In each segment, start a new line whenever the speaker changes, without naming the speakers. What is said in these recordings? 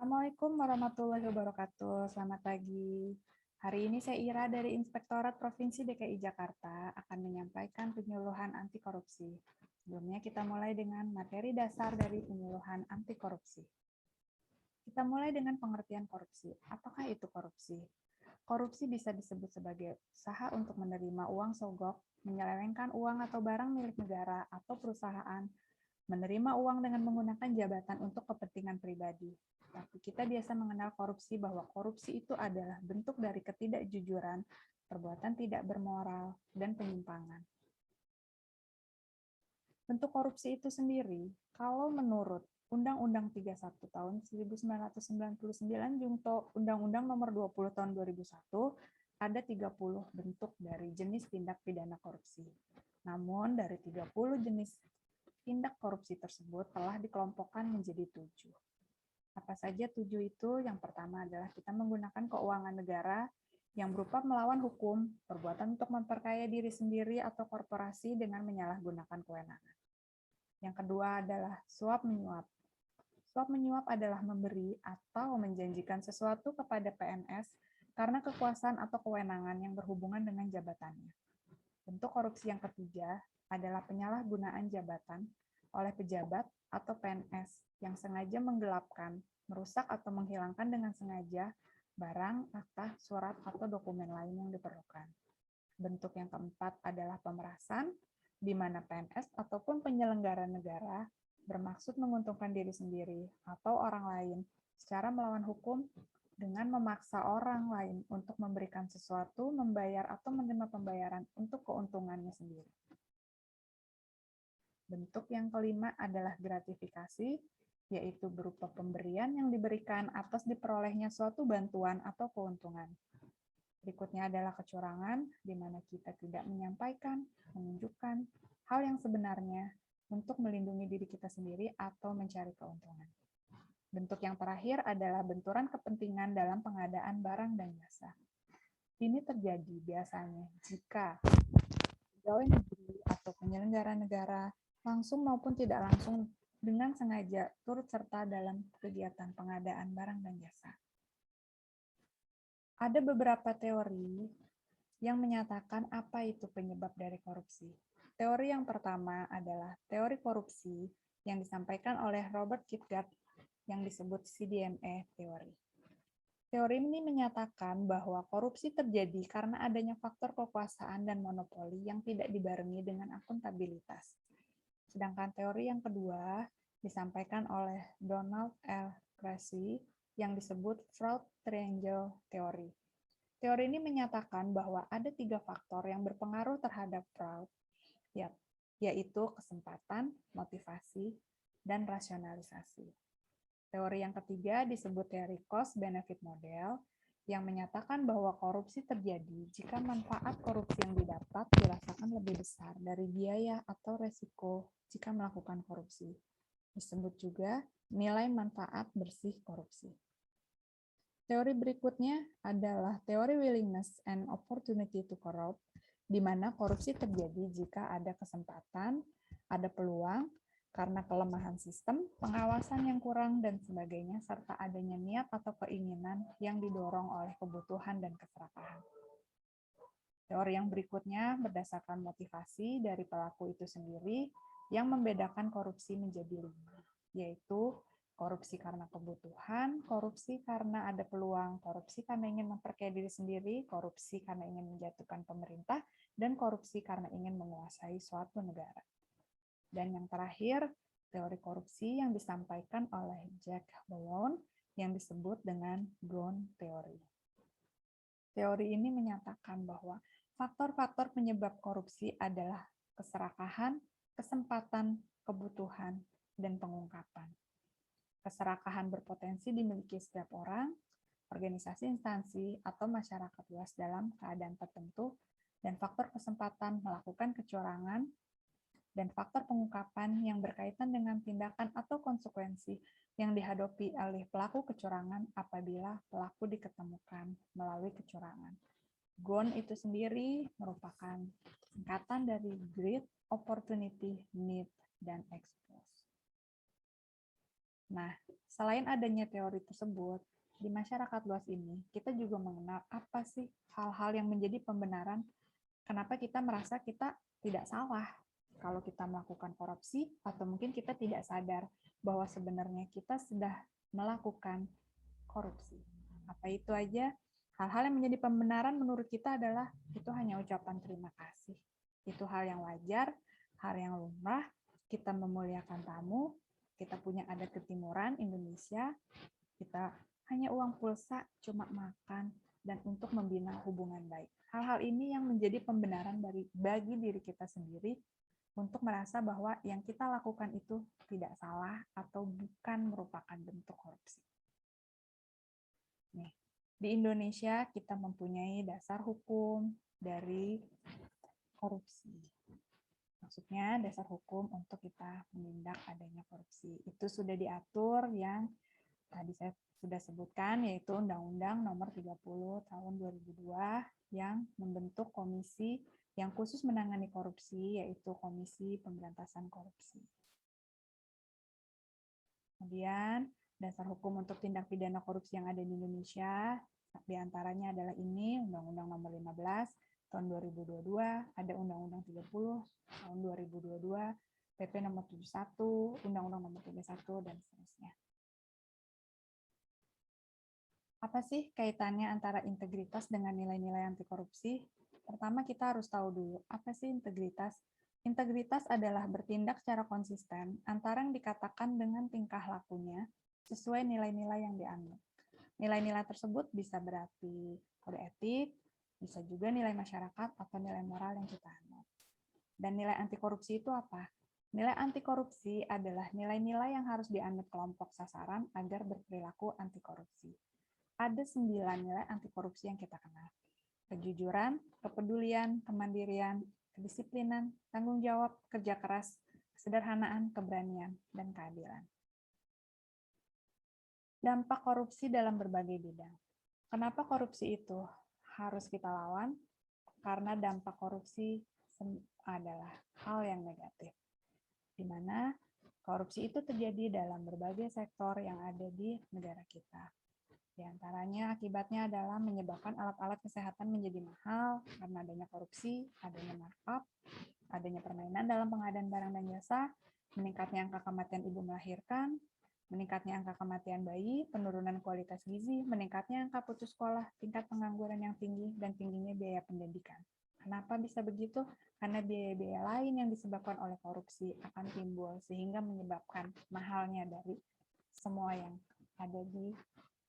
Assalamualaikum warahmatullahi wabarakatuh. Selamat pagi. Hari ini saya Ira dari Inspektorat Provinsi DKI Jakarta akan menyampaikan penyuluhan anti korupsi. Sebelumnya kita mulai dengan materi dasar dari penyuluhan anti korupsi. Kita mulai dengan pengertian korupsi. Apakah itu korupsi? Korupsi bisa disebut sebagai usaha untuk menerima uang sogok, menyelewengkan uang atau barang milik negara atau perusahaan, menerima uang dengan menggunakan jabatan untuk kepentingan pribadi. Tapi kita biasa mengenal korupsi bahwa korupsi itu adalah bentuk dari ketidakjujuran, perbuatan tidak bermoral, dan penyimpangan. Bentuk korupsi itu sendiri, kalau menurut Undang-Undang 31 tahun 1999 Junto Undang-Undang Nomor 20 tahun 2001, ada 30 bentuk dari jenis tindak pidana korupsi. Namun dari 30 jenis tindak korupsi tersebut telah dikelompokkan menjadi 7. Apa saja 7 itu? Yang pertama adalah kita menggunakan keuangan negara yang berupa melawan hukum, perbuatan untuk memperkaya diri sendiri atau korporasi dengan menyalahgunakan kewenangan. Yang kedua adalah suap menyuap. Suap menyuap adalah memberi atau menjanjikan sesuatu kepada PNS karena kekuasaan atau kewenangan yang berhubungan dengan jabatannya. Bentuk korupsi yang ketiga adalah penyalahgunaan jabatan oleh pejabat atau PNS yang sengaja menggelapkan, merusak atau menghilangkan dengan sengaja barang, akta, surat, atau dokumen lain yang diperlukan. Bentuk yang keempat adalah pemerasan, di mana PNS ataupun penyelenggara negara bermaksud menguntungkan diri sendiri atau orang lain secara melawan hukum dengan memaksa orang lain untuk memberikan sesuatu, membayar atau menerima pembayaran untuk keuntungannya sendiri. Bentuk yang kelima adalah gratifikasi, yaitu berupa pemberian yang diberikan atas diperolehnya suatu bantuan atau keuntungan. Berikutnya adalah kecurangan, di mana kita tidak menyampaikan, menunjukkan hal yang sebenarnya untuk melindungi diri kita sendiri atau mencari keuntungan. Bentuk yang terakhir adalah benturan kepentingan dalam pengadaan barang dan jasa. Ini terjadi biasanya jika pegawai negeri atau penyelenggara negara langsung maupun tidak langsung dengan sengaja turut serta dalam kegiatan pengadaan barang dan jasa. Ada beberapa teori yang menyatakan apa itu penyebab dari korupsi. Teori yang pertama adalah teori korupsi yang disampaikan oleh Robert Kierkegaard yang disebut CDMA teori. Teori ini menyatakan bahwa korupsi terjadi karena adanya faktor kekuasaan dan monopoli yang tidak dibarengi dengan akuntabilitas. Sedangkan teori yang kedua disampaikan oleh Donald L. Creasy yang disebut Fraud Triangle Theory. Teori ini menyatakan bahwa ada 3 faktor yang berpengaruh terhadap fraud, yaitu kesempatan, motivasi, dan rasionalisasi. Teori yang ketiga disebut teori cost-benefit model, yang menyatakan bahwa korupsi terjadi jika manfaat korupsi yang didapat dirasakan lebih besar dari biaya atau resiko jika melakukan korupsi. Disebut juga nilai manfaat bersih korupsi. Teori berikutnya adalah teori willingness and opportunity to corrupt, di mana korupsi terjadi jika ada kesempatan, ada peluang, karena kelemahan sistem, pengawasan yang kurang, dan sebagainya, serta adanya niat atau keinginan yang didorong oleh kebutuhan dan keserakahan. Teori yang berikutnya berdasarkan motivasi dari pelaku itu sendiri yang membedakan korupsi menjadi 5, yaitu korupsi karena kebutuhan, korupsi karena ada peluang, korupsi karena ingin memperkaya diri sendiri, korupsi karena ingin menjatuhkan pemerintah, dan korupsi karena ingin menguasai suatu negara. Dan yang terakhir, teori korupsi yang disampaikan oleh Jack Malone yang disebut dengan Ghosn Theory. Teori ini menyatakan bahwa faktor-faktor penyebab korupsi adalah keserakahan, kesempatan, kebutuhan, dan pengungkapan. Keserakahan berpotensi dimiliki setiap orang, organisasi instansi, atau masyarakat luas dalam keadaan tertentu, dan faktor kesempatan melakukan kecurangan, dan faktor pengungkapan yang berkaitan dengan tindakan atau konsekuensi yang dihadapi oleh pelaku kecurangan apabila pelaku diketemukan melalui kecurangan. GON itu sendiri merupakan singkatan dari Greed, Opportunity, Need, dan Expose. Nah, selain adanya teori tersebut, di masyarakat luas ini, kita juga mengenal apa sih hal-hal yang menjadi pembenaran kenapa kita merasa kita tidak salah kalau kita melakukan korupsi, atau mungkin kita tidak sadar bahwa sebenarnya kita sudah melakukan korupsi. Apa itu aja? Hal-hal yang menjadi pembenaran menurut kita adalah itu hanya ucapan terima kasih. Itu hal yang wajar, hal yang lumrah, kita memuliakan tamu, kita punya adat ketimuran Indonesia, kita hanya uang pulsa, cuma makan, dan untuk membina hubungan baik. Hal-hal ini yang menjadi pembenaran bagi diri kita sendiri untuk merasa bahwa yang kita lakukan itu tidak salah atau bukan merupakan bentuk korupsi. Nih, di Indonesia kita mempunyai dasar hukum dari korupsi. Maksudnya dasar hukum untuk kita menindak adanya korupsi. Itu sudah diatur yang tadi saya sudah sebutkan, yaitu Undang-Undang Nomor 30 Tahun 2002 yang membentuk komisi yang khusus menangani korupsi, yaitu Komisi Pemberantasan Korupsi. Kemudian, dasar hukum untuk tindak pidana korupsi yang ada di Indonesia, diantaranya adalah ini, Undang-Undang Nomor 15 Tahun 2022, ada Undang-Undang 30 Tahun 2022, PP Nomor 71, Undang-Undang Nomor 31, dan seterusnya. Apa sih kaitannya antara integritas dengan nilai-nilai anti korupsi? Pertama, kita harus tahu dulu, apa sih integritas? Integritas adalah bertindak secara konsisten antara yang dikatakan dengan tingkah lakunya sesuai nilai-nilai yang dianut. Nilai-nilai tersebut bisa berarti kode etik, bisa juga nilai masyarakat atau nilai moral yang kita anut. Dan nilai anti korupsi itu apa? Nilai anti korupsi adalah nilai-nilai yang harus dianut kelompok sasaran agar berperilaku anti korupsi. Ada 9 nilai anti korupsi yang kita kenal. Kejujuran, kepedulian, kemandirian, kedisiplinan, tanggung jawab, kerja keras, kesederhanaan, keberanian, dan keadilan. Dampak korupsi dalam berbagai bidang. Kenapa korupsi itu harus kita lawan? Karena dampak korupsi adalah hal yang negatif, di mana korupsi itu terjadi dalam berbagai sektor yang ada di negara kita. Di antaranya akibatnya adalah menyebabkan alat-alat kesehatan menjadi mahal karena adanya korupsi, adanya markup, adanya permainan dalam pengadaan barang dan jasa, meningkatnya angka kematian ibu melahirkan, meningkatnya angka kematian bayi, penurunan kualitas gizi, meningkatnya angka putus sekolah, tingkat pengangguran yang tinggi, dan tingginya biaya pendidikan. Kenapa bisa begitu? Karena biaya-biaya lain yang disebabkan oleh korupsi akan timbul sehingga menyebabkan mahalnya dari semua yang ada di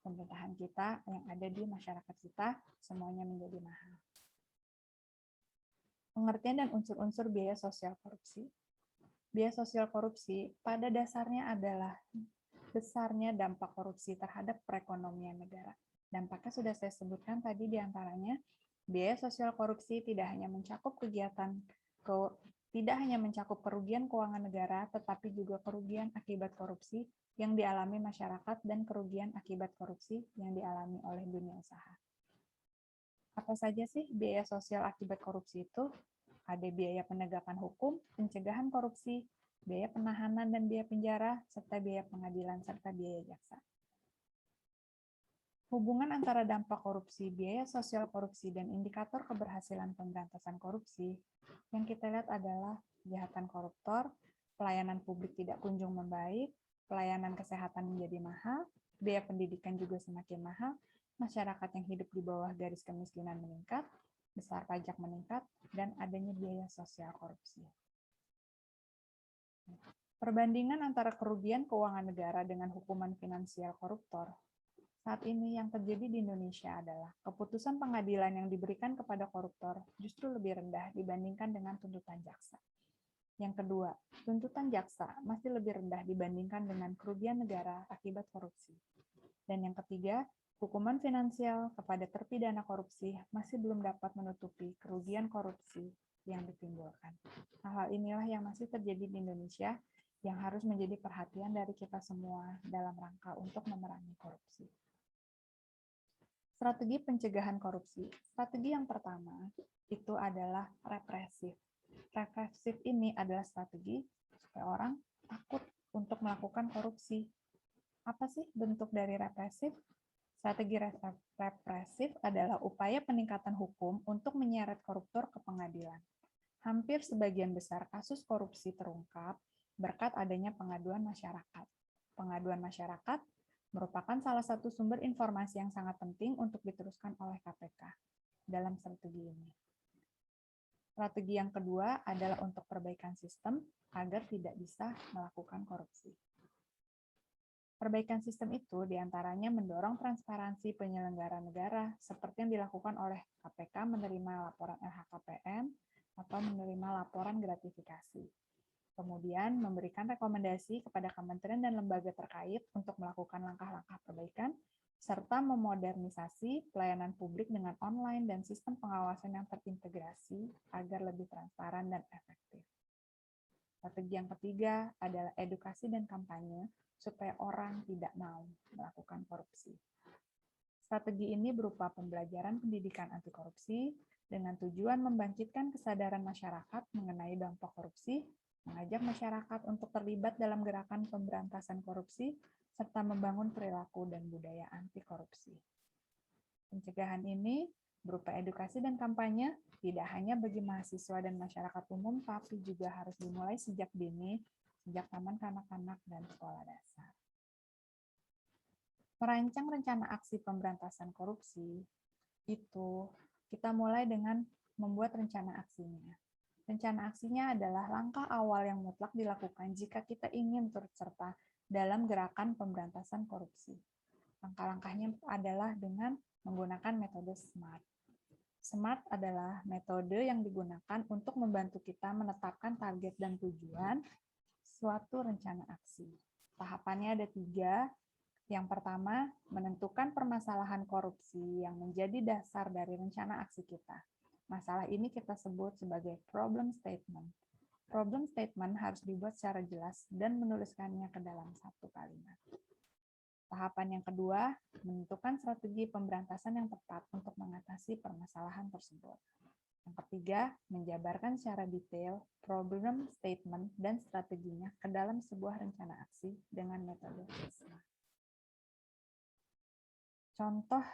pemerintahan kita, yang ada di masyarakat kita, semuanya menjadi mahal. Pengertian dan unsur-unsur biaya sosial korupsi. Biaya sosial korupsi pada dasarnya adalah besarnya dampak korupsi terhadap perekonomian negara. Dampaknya sudah saya sebutkan tadi, diantaranya biaya sosial korupsi tidak hanya mencakup kerugian keuangan negara, tetapi juga kerugian akibat korupsi yang dialami masyarakat dan kerugian akibat korupsi yang dialami oleh dunia usaha. Apa saja sih biaya sosial akibat korupsi itu? Ada biaya penegakan hukum, pencegahan korupsi, biaya penahanan dan biaya penjara, serta biaya pengadilan, serta biaya jaksa. Hubungan antara dampak korupsi, biaya sosial korupsi, dan indikator keberhasilan pemberantasan korupsi yang kita lihat adalah kejahatan koruptor, pelayanan publik tidak kunjung membaik, pelayanan kesehatan menjadi mahal, biaya pendidikan juga semakin mahal, masyarakat yang hidup di bawah garis kemiskinan meningkat, besar pajak meningkat, dan adanya biaya sosial korupsi. Perbandingan antara kerugian keuangan negara dengan hukuman finansial koruptor. Saat ini yang terjadi di Indonesia adalah keputusan pengadilan yang diberikan kepada koruptor justru lebih rendah dibandingkan dengan tuntutan jaksa. Yang kedua, tuntutan jaksa masih lebih rendah dibandingkan dengan kerugian negara akibat korupsi. Dan yang ketiga, hukuman finansial kepada terpidana korupsi masih belum dapat menutupi kerugian korupsi yang ditimbulkan. Hal-hal inilah yang masih terjadi di Indonesia yang harus menjadi perhatian dari kita semua dalam rangka untuk memerangi korupsi. Strategi pencegahan korupsi. Strategi yang pertama itu adalah represif. Represif ini adalah strategi supaya orang takut untuk melakukan korupsi. Apa sih bentuk dari represif? Strategi represif adalah upaya peningkatan hukum untuk menyeret koruptor ke pengadilan. Hampir sebagian besar kasus korupsi terungkap berkat adanya pengaduan masyarakat. Pengaduan masyarakat merupakan salah satu sumber informasi yang sangat penting untuk diteruskan oleh KPK dalam strategi ini. Strategi yang kedua adalah untuk perbaikan sistem agar tidak bisa melakukan korupsi. Perbaikan sistem itu diantaranya mendorong transparansi penyelenggara negara seperti yang dilakukan oleh KPK menerima laporan LHKPN atau menerima laporan gratifikasi. Kemudian memberikan rekomendasi kepada kementerian dan lembaga terkait untuk melakukan langkah-langkah perbaikan, serta memodernisasi pelayanan publik dengan online dan sistem pengawasan yang terintegrasi agar lebih transparan dan efektif. Strategi yang ketiga adalah edukasi dan kampanye supaya orang tidak mau melakukan korupsi. Strategi ini berupa pembelajaran pendidikan anti korupsi dengan tujuan membangkitkan kesadaran masyarakat mengenai dampak korupsi, mengajak masyarakat untuk terlibat dalam gerakan pemberantasan korupsi, serta membangun perilaku dan budaya anti korupsi. Pencegahan ini berupa edukasi dan kampanye tidak hanya bagi mahasiswa dan masyarakat umum, tapi juga harus dimulai sejak dini, sejak taman kanak-kanak dan sekolah dasar. Merancang rencana aksi pemberantasan korupsi, itu kita mulai dengan membuat rencana aksinya. Rencana aksinya adalah langkah awal yang mutlak dilakukan jika kita ingin turut serta dalam gerakan pemberantasan korupsi. Langkah-langkahnya adalah dengan menggunakan metode SMART. SMART adalah metode yang digunakan untuk membantu kita menetapkan target dan tujuan suatu rencana aksi. Tahapannya ada 3. Yang pertama, menentukan permasalahan korupsi yang menjadi dasar dari rencana aksi kita. Masalah ini kita sebut sebagai problem statement. Problem statement harus dibuat secara jelas dan menuliskannya ke dalam satu kalimat. Tahapan yang kedua, menentukan strategi pemberantasan yang tepat untuk mengatasi permasalahan tersebut. Yang ketiga, menjabarkan secara detail problem statement dan strateginya ke dalam sebuah rencana aksi dengan metode SMART. Contoh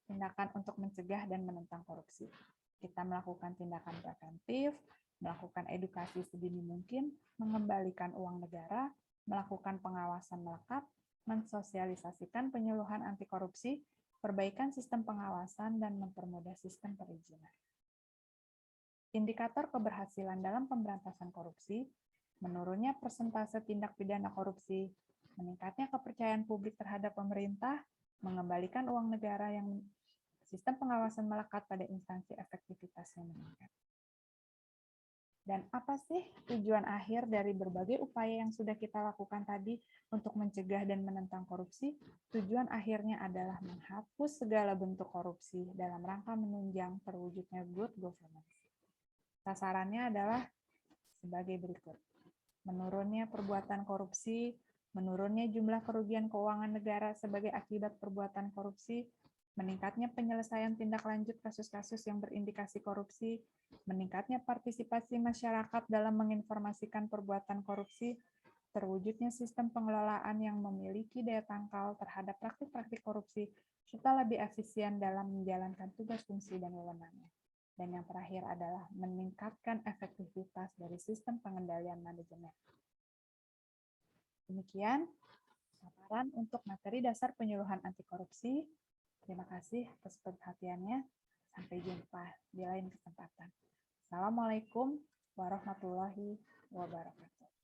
tindakan untuk mencegah dan menentang korupsi. Kita melakukan tindakan preventif, melakukan edukasi sedini mungkin, mengembalikan uang negara, melakukan pengawasan melekat, mensosialisasikan penyuluhan anti korupsi, perbaikan sistem pengawasan, dan mempermudah sistem perizinan. Indikator keberhasilan dalam pemberantasan korupsi, menurunnya persentase tindak pidana korupsi, meningkatnya kepercayaan publik terhadap pemerintah, mengembalikan uang negara yang sistem pengawasan melekat pada instansi efektivitasnya meningkat. Dan apa sih tujuan akhir dari berbagai upaya yang sudah kita lakukan tadi untuk mencegah dan menentang korupsi? Tujuan akhirnya adalah menghapus segala bentuk korupsi dalam rangka menunjang terwujudnya good governance. Sasarannya adalah sebagai berikut. Menurunnya perbuatan korupsi, menurunnya jumlah kerugian keuangan negara sebagai akibat perbuatan korupsi, meningkatnya penyelesaian tindak lanjut kasus-kasus yang berindikasi korupsi, meningkatnya partisipasi masyarakat dalam menginformasikan perbuatan korupsi, terwujudnya sistem pengelolaan yang memiliki daya tangkal terhadap praktik-praktik korupsi, serta lebih efisien dalam menjalankan tugas fungsi dan wewenangnya. Dan yang terakhir adalah meningkatkan efektivitas dari sistem pengendalian manajemen. Demikian paparan untuk materi dasar penyuluhan anti korupsi. Terima kasih atas perhatiannya. Sampai jumpa di lain kesempatan. Assalamualaikum warahmatullahi wabarakatuh.